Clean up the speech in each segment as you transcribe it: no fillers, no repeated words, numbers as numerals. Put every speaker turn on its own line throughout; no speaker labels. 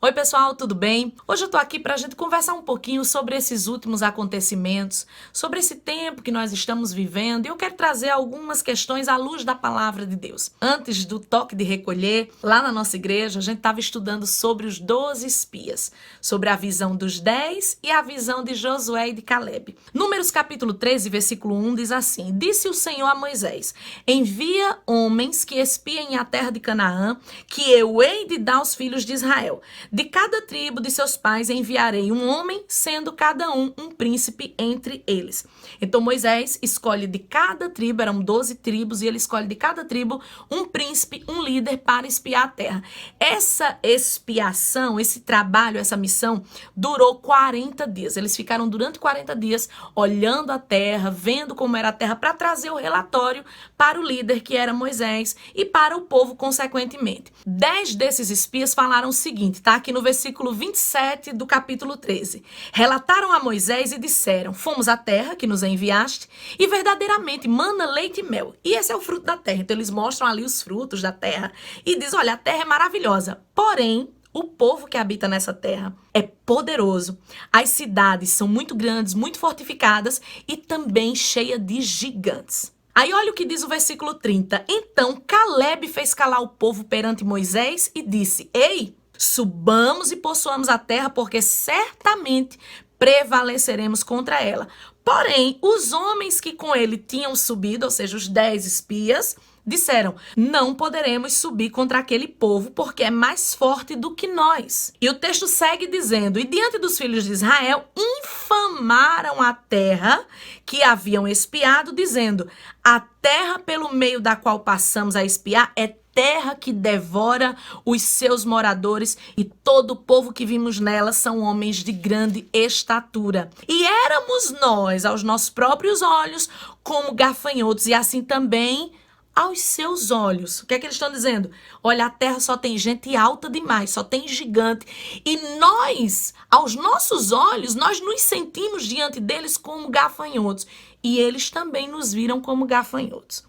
Oi pessoal, tudo bem? Hoje eu tô aqui pra gente conversar um pouquinho sobre esses últimos acontecimentos, sobre esse tempo que nós estamos vivendo, e eu quero trazer algumas questões à luz da palavra de Deus. Antes do toque de recolher, lá na nossa igreja, a gente estava estudando sobre os 12 espias, sobre a visão dos 10 e a visão de Josué e de Caleb. Números capítulo 13, versículo 1 diz assim: Disse o Senhor a Moisés: Envia homens que espiem a terra de Canaã, que eu hei de dar aos filhos de Israel. De cada tribo de seus pais enviarei um homem, sendo cada um príncipe entre eles. Então Moisés escolhe de cada tribo, eram 12 tribos, e ele escolhe de cada tribo um príncipe, um líder para espiar a terra. Essa expiação, esse trabalho, essa missão durou 40 dias. Eles ficaram durante 40 dias olhando a terra, vendo como era a terra, para trazer o relatório para o líder, que era Moisés, e para o povo consequentemente. 10 desses espias falaram o seguinte, tá? Aqui no versículo 27 do capítulo 13. Relataram a Moisés e disseram: Fomos à terra que nos enviaste, e verdadeiramente mana leite e mel. E esse é o fruto da terra. Então eles mostram ali os frutos da terra e diz: olha, a terra é maravilhosa. Porém, o povo que habita nessa terra é poderoso. As cidades são muito grandes, muito fortificadas e também cheias de gigantes. Aí olha o que diz o versículo 30. Então Caleb fez calar o povo perante Moisés e disse: Ei, subamos e possuamos a terra, porque certamente prevaleceremos contra ela. Porém, os homens que com ele tinham subido, ou seja, os 10 espias, disseram: Não poderemos subir contra aquele povo, porque é mais forte do que nós. E o texto segue dizendo: E diante dos filhos de Israel, infamaram a terra que haviam espiado, dizendo: A terra pelo meio da qual passamos a espiar é terra que devora os seus moradores, e todo o povo que vimos nela são homens de grande estatura. E éramos nós, aos nossos próprios olhos, como gafanhotos, e assim também aos seus olhos. O que é que eles estão dizendo? Olha, a terra só tem gente alta demais, só tem gigante. E nós, aos nossos olhos, nós nos sentimos diante deles como gafanhotos. E eles também nos viram como gafanhotos.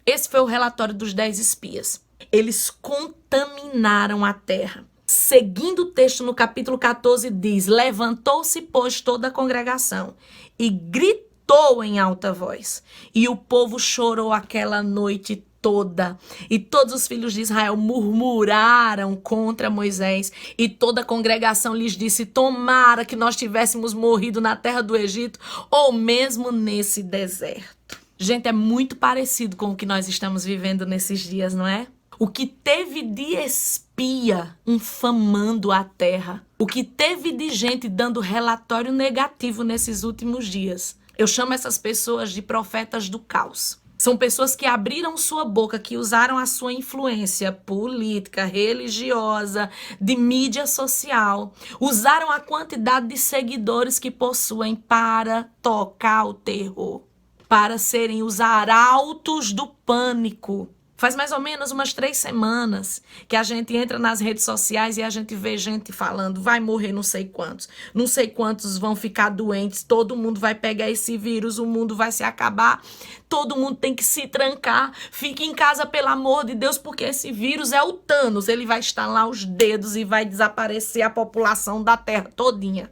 Esse foi o relatório dos 10 espias. Eles contaminaram a terra. Seguindo o texto no capítulo 14 diz: Levantou-se, pois, toda a congregação e gritou em alta voz. E o povo chorou aquela noite toda. E todos os filhos de Israel murmuraram contra Moisés. E toda a congregação lhes disse: Tomara que nós tivéssemos morrido na terra do Egito, ou mesmo nesse deserto. Gente, é muito parecido com o que nós estamos vivendo nesses dias, não é? O que teve de espia infamando a terra, o que teve de gente dando relatório negativo nesses últimos dias. Eu chamo essas pessoas de profetas do caos. São pessoas que abriram sua boca, que usaram a sua influência política, religiosa, de mídia social, usaram a quantidade de seguidores que possuem para tocar o terror, para serem os arautos do pânico. Faz mais ou menos umas 3 semanas que a gente entra nas redes sociais e a gente vê gente falando: vai morrer não sei quantos vão ficar doentes, todo mundo vai pegar esse vírus, o mundo vai se acabar, todo mundo tem que se trancar, fique em casa pelo amor de Deus, porque esse vírus é o Thanos, ele vai estalar os dedos e vai desaparecer a população da terra todinha.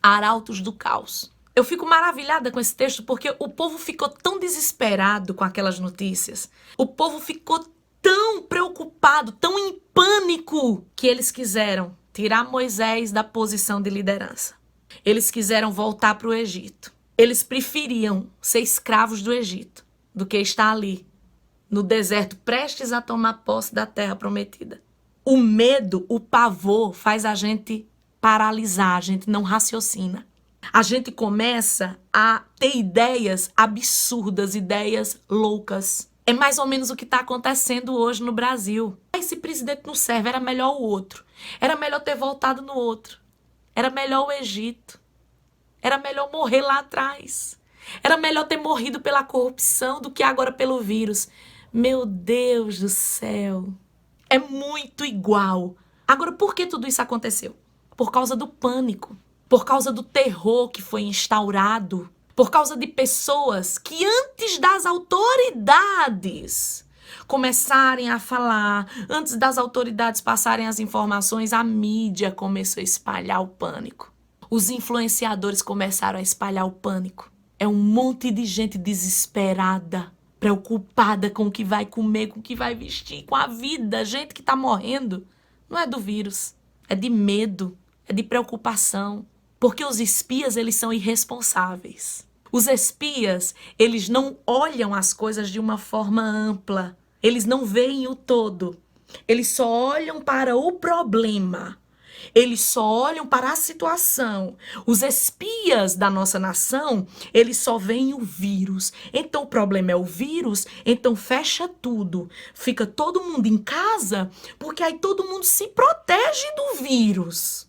Arautos do caos. Eu fico maravilhada com esse texto porque o povo ficou tão desesperado com aquelas notícias. O povo ficou tão preocupado, tão em pânico, que eles quiseram tirar Moisés da posição de liderança. Eles quiseram voltar para o Egito. Eles preferiam ser escravos do Egito do que estar ali, no deserto, prestes a tomar posse da terra prometida. O medo, o pavor faz a gente paralisar, a gente não raciocina. A gente começa a ter ideias absurdas, ideias loucas. É mais ou menos o que está acontecendo hoje no Brasil. Esse presidente não serve, era melhor o outro. Era melhor ter voltado no outro. Era melhor o Egito. Era melhor morrer lá atrás. Era melhor ter morrido pela corrupção do que agora pelo vírus. Meu Deus do céu. É muito igual. Agora, por que tudo isso aconteceu? Por causa do pânico. Por causa do terror que foi instaurado, por causa de pessoas que antes das autoridades começarem a falar, antes das autoridades passarem as informações, a mídia começou a espalhar o pânico. Os influenciadores começaram a espalhar o pânico. É um monte de gente desesperada, preocupada com o que vai comer, com o que vai vestir, com a vida. Gente que está morrendo. Não é do vírus, é de medo, é de preocupação. Porque os espias, eles são irresponsáveis. Os espias, eles não olham as coisas de uma forma ampla. Eles não veem o todo. Eles só olham para o problema. Eles só olham para a situação. Os espias da nossa nação, eles só veem o vírus. Então o problema é o vírus, então fecha tudo. Fica todo mundo em casa, porque aí todo mundo se protege do vírus.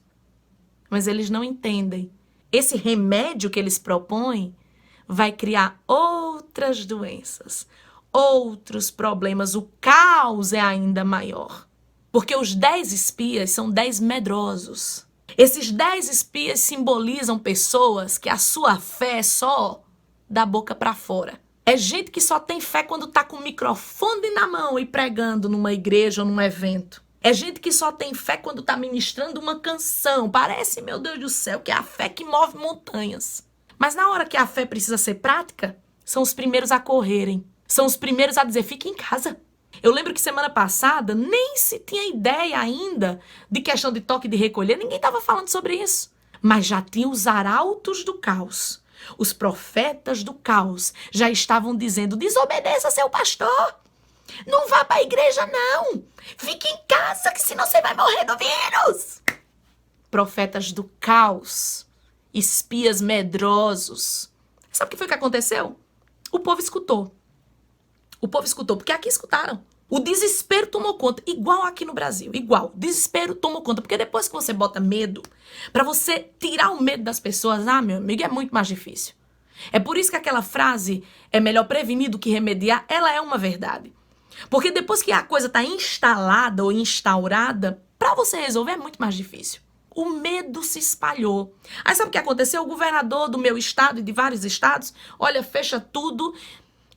Mas eles não entendem. Esse remédio que eles propõem vai criar outras doenças, outros problemas. O caos é ainda maior. Porque os 10 espias são 10 medrosos. Esses 10 espias simbolizam pessoas que a sua fé é só da boca para fora. É gente que só tem fé quando tá com o microfone na mão e pregando numa igreja ou num evento. É gente que só tem fé quando tá ministrando uma canção. Parece, meu Deus do céu, que é a fé que move montanhas. Mas na hora que a fé precisa ser prática, são os primeiros a correrem. São os primeiros a dizer, fique em casa. Eu lembro que semana passada nem se tinha ideia ainda de questão de toque de recolher. Ninguém estava falando sobre isso. Mas já tinha os arautos do caos. Os profetas do caos já estavam dizendo, desobedeça seu pastor. Não vá para a igreja não. Fique em casa que senão você vai morrer do vírus. Profetas do caos. Espias medrosos. Sabe o que foi que aconteceu? O povo escutou. O povo escutou, porque aqui escutaram. O desespero tomou conta, igual aqui no Brasil, igual. O desespero tomou conta, porque depois que você bota medo, para você tirar o medo das pessoas, meu amigo, é muito mais difícil. É por isso que aquela frase, é melhor prevenir do que remediar, ela é uma verdade. Porque depois que a coisa está instalada ou instaurada, para você resolver é muito mais difícil. O medo se espalhou. Aí sabe o que aconteceu? O governador do meu estado e de vários estados, olha, fecha tudo.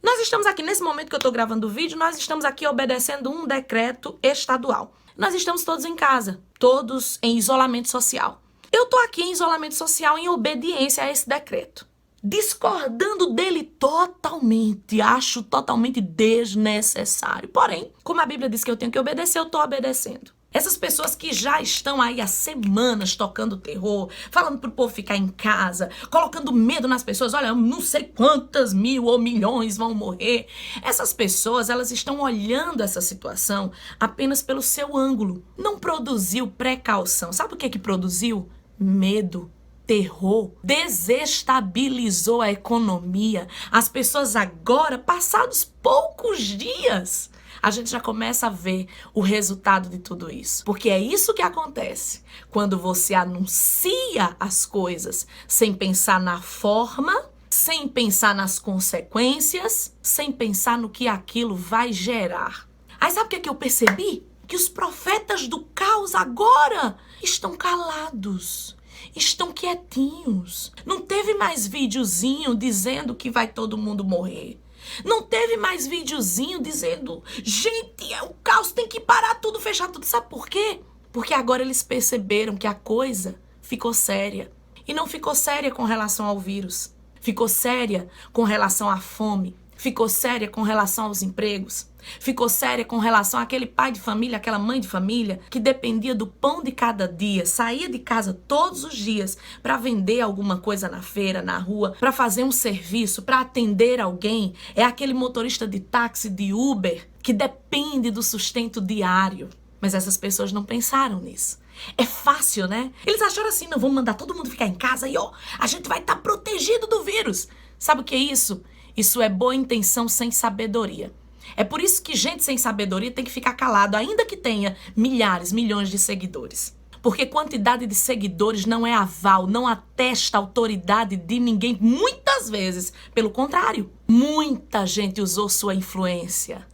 Nós estamos aqui, nesse momento que eu estou gravando o vídeo, nós estamos aqui obedecendo um decreto estadual. Nós estamos todos em casa, todos em isolamento social. Eu estou aqui em isolamento social em obediência a esse decreto. Discordando dele totalmente, acho totalmente desnecessário. Porém, como a Bíblia diz que eu tenho que obedecer, eu estou obedecendo. Essas pessoas que já estão aí há semanas tocando terror, falando pro povo ficar em casa, colocando medo nas pessoas, olha, não sei quantas mil ou milhões vão morrer. Essas pessoas, elas estão olhando essa situação apenas pelo seu ângulo. Não produziu precaução. Sabe o que produziu? Medo. Terror, desestabilizou a economia. As pessoas agora, passados poucos dias, a gente já começa a ver o resultado de tudo isso. Porque é isso que acontece quando você anuncia as coisas sem pensar na forma, sem pensar nas consequências, sem pensar no que aquilo vai gerar. Aí sabe o que eu percebi? Que os profetas do caos agora estão calados. Estão quietinhos. Não teve mais videozinho dizendo que vai todo mundo morrer. Não teve mais videozinho dizendo, gente, o caos, tem que parar tudo, fechar tudo. Sabe por quê? Porque agora eles perceberam que a coisa ficou séria. E não ficou séria com relação ao vírus. Ficou séria com relação à fome. Ficou séria com relação aos empregos. Ficou séria com relação àquele pai de família, aquela mãe de família que dependia do pão de cada dia, saía de casa todos os dias para vender alguma coisa na feira, na rua, para fazer um serviço, para atender alguém. É aquele motorista de táxi, de Uber, que depende do sustento diário. Mas essas pessoas não pensaram nisso. É fácil, né? Eles acharam assim, não, vamos mandar todo mundo ficar em casa e a gente vai estar protegido do vírus. Sabe o que é isso? Isso é boa intenção sem sabedoria. É por isso que gente sem sabedoria tem que ficar calado, ainda que tenha milhares, milhões de seguidores. Porque quantidade de seguidores não é aval, não atesta a autoridade de ninguém. Muitas vezes, pelo contrário, muita gente usou sua influência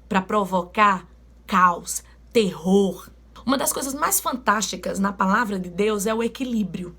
para provocar caos, terror. Uma das coisas mais fantásticas na palavra de Deus é o equilíbrio.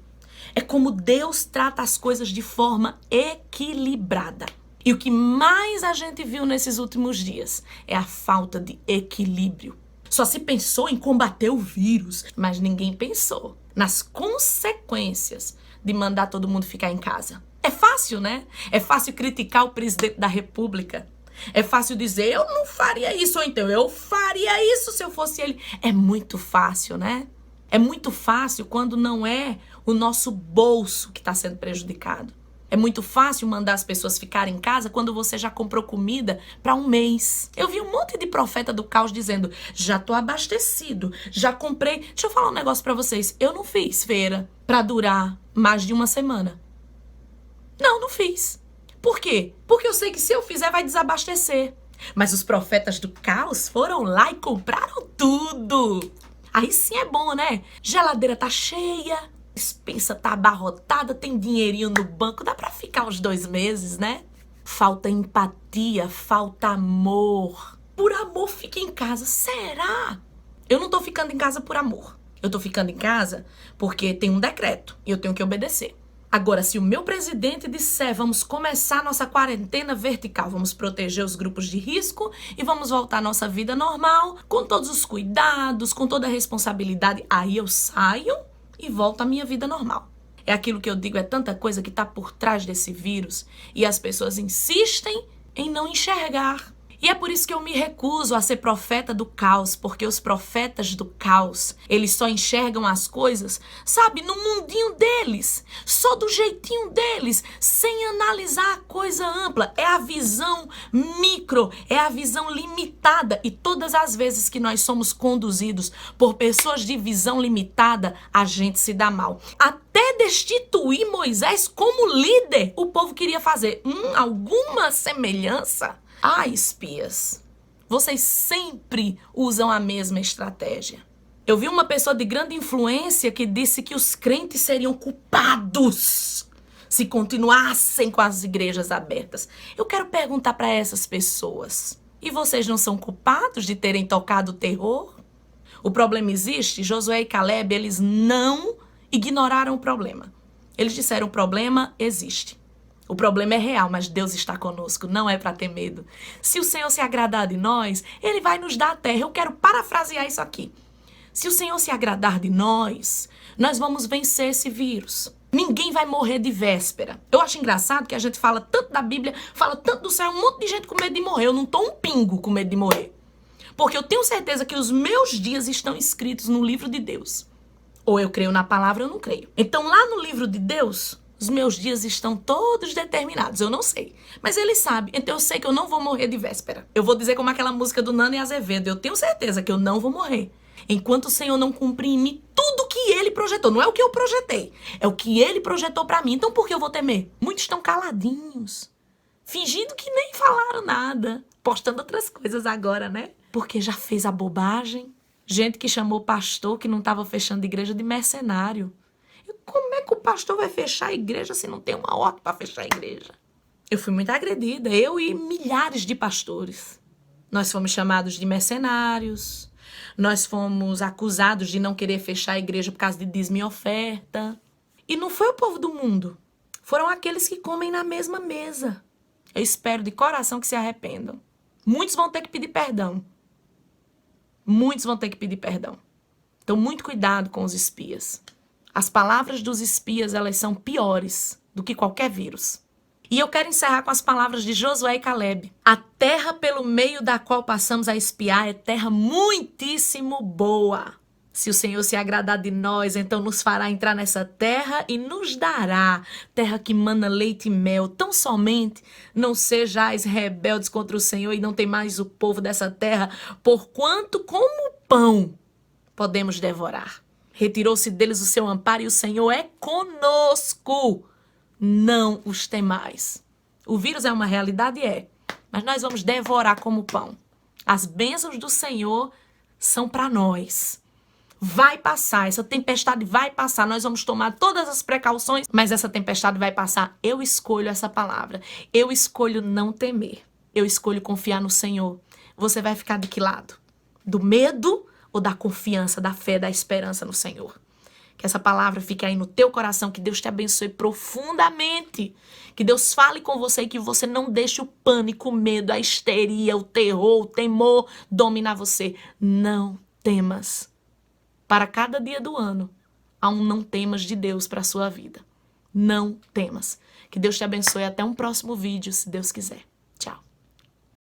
É como Deus trata as coisas de forma equilibrada. E o que mais a gente viu nesses últimos dias é a falta de equilíbrio. Só se pensou em combater o vírus, mas ninguém pensou nas consequências de mandar todo mundo ficar em casa. É fácil, né? É fácil criticar o presidente da República. É fácil dizer, eu não faria isso, ou então eu faria isso se eu fosse ele. É muito fácil, né? É muito fácil quando não é o nosso bolso que está sendo prejudicado. É muito fácil mandar as pessoas ficarem em casa quando você já comprou comida para um mês. Eu vi um monte de profeta do caos dizendo, já tô abastecido, já comprei. Deixa eu falar um negócio para vocês. Eu não fiz feira para durar mais de uma semana. Não fiz. Por quê? Porque eu sei que se eu fizer vai desabastecer. Mas os profetas do caos foram lá e compraram tudo. Aí sim é bom, né? Geladeira tá cheia, despensa tá abarrotada, tem dinheirinho no banco, dá pra ficar uns 2 meses, né? Falta empatia, falta amor. Por amor fica em casa. Será? Eu não tô ficando em casa por amor. Eu tô ficando em casa porque tem um decreto e eu tenho que obedecer. Agora, se o meu presidente disser, vamos começar nossa quarentena vertical, vamos proteger os grupos de risco e vamos voltar à nossa vida normal, com todos os cuidados, com toda a responsabilidade, aí eu saio e volto à minha vida normal. É aquilo que eu digo, é tanta coisa que está por trás desse vírus e as pessoas insistem em não enxergar. E é por isso que eu me recuso a ser profeta do caos, porque os profetas do caos, eles só enxergam as coisas, sabe, no mundinho deles, só do jeitinho deles, sem analisar a coisa ampla. É a visão micro, é a visão limitada. E todas as vezes que nós somos conduzidos por pessoas de visão limitada, a gente se dá mal. Até destituir Moisés como líder, o povo queria fazer alguma semelhança. Ah, espias, vocês sempre usam a mesma estratégia. Eu vi uma pessoa de grande influência que disse que os crentes seriam culpados se continuassem com as igrejas abertas. Eu quero perguntar para essas pessoas, e vocês não são culpados de terem tocado o terror? O problema existe? Josué e Caleb, eles não ignoraram o problema. Eles disseram, o problema existe. O problema é real, mas Deus está conosco, não é para ter medo. Se o Senhor se agradar de nós, Ele vai nos dar a terra. Eu quero parafrasear isso aqui. Se o Senhor se agradar de nós, nós vamos vencer esse vírus. Ninguém vai morrer de véspera. Eu acho engraçado que a gente fala tanto da Bíblia, fala tanto do céu, um monte de gente com medo de morrer. Eu não tô um pingo com medo de morrer. Porque eu tenho certeza que os meus dias estão escritos no livro de Deus. Ou eu creio na palavra ou eu não creio. Então lá no livro de Deus, os meus dias estão todos determinados. Eu não sei. Mas ele sabe. Então eu sei que eu não vou morrer de véspera. Eu vou dizer como aquela música do Nando e Azevedo. Eu tenho certeza que eu não vou morrer. Enquanto o Senhor não cumprir em mim tudo que Ele projetou. Não é o que eu projetei. É o que Ele projetou pra mim. Então por que eu vou temer? Muitos estão caladinhos. Fingindo que nem falaram nada. Postando outras coisas agora, né? Porque já fez a bobagem. Gente que chamou pastor que não estava fechando igreja de mercenário. Como é que o pastor vai fechar a igreja se não tem uma ordem para fechar a igreja? Eu fui muito agredida, eu e milhares de pastores. Nós fomos chamados de mercenários, nós fomos acusados de não querer fechar a igreja por causa de dízimo e oferta. E não foi o povo do mundo, foram aqueles que comem na mesma mesa. Eu espero de coração que se arrependam. Muitos vão ter que pedir perdão. Muitos vão ter que pedir perdão. Então, muito cuidado com os espias. As palavras dos espias, elas são piores do que qualquer vírus. E eu quero encerrar com as palavras de Josué e Caleb. A terra pelo meio da qual passamos a espiar é terra muitíssimo boa. Se o Senhor se agradar de nós, então nos fará entrar nessa terra e nos dará terra que mana leite e mel. Tão somente não sejais rebeldes contra o Senhor e não tem mais o povo dessa terra, porquanto como pão podemos devorar. Retirou-se deles o seu amparo e o Senhor é conosco. Não os temais. O vírus é uma realidade, mas nós vamos devorar como pão. As bênçãos do Senhor são para nós. Vai passar, essa tempestade vai passar. Nós vamos tomar todas as precauções, mas essa tempestade vai passar. Eu escolho essa palavra. Eu escolho não temer. Eu escolho confiar no Senhor. Você vai ficar de que lado? Do medo ou da confiança, da fé, da esperança no Senhor? Que essa palavra fique aí no teu coração, que Deus te abençoe profundamente. Que Deus fale com você e que você não deixe o pânico, o medo, a histeria, o terror, o temor dominar você. Não temas. Para cada dia do ano, há um não temas de Deus para a sua vida. Não temas. Que Deus te abençoe. Até um próximo vídeo, se Deus quiser.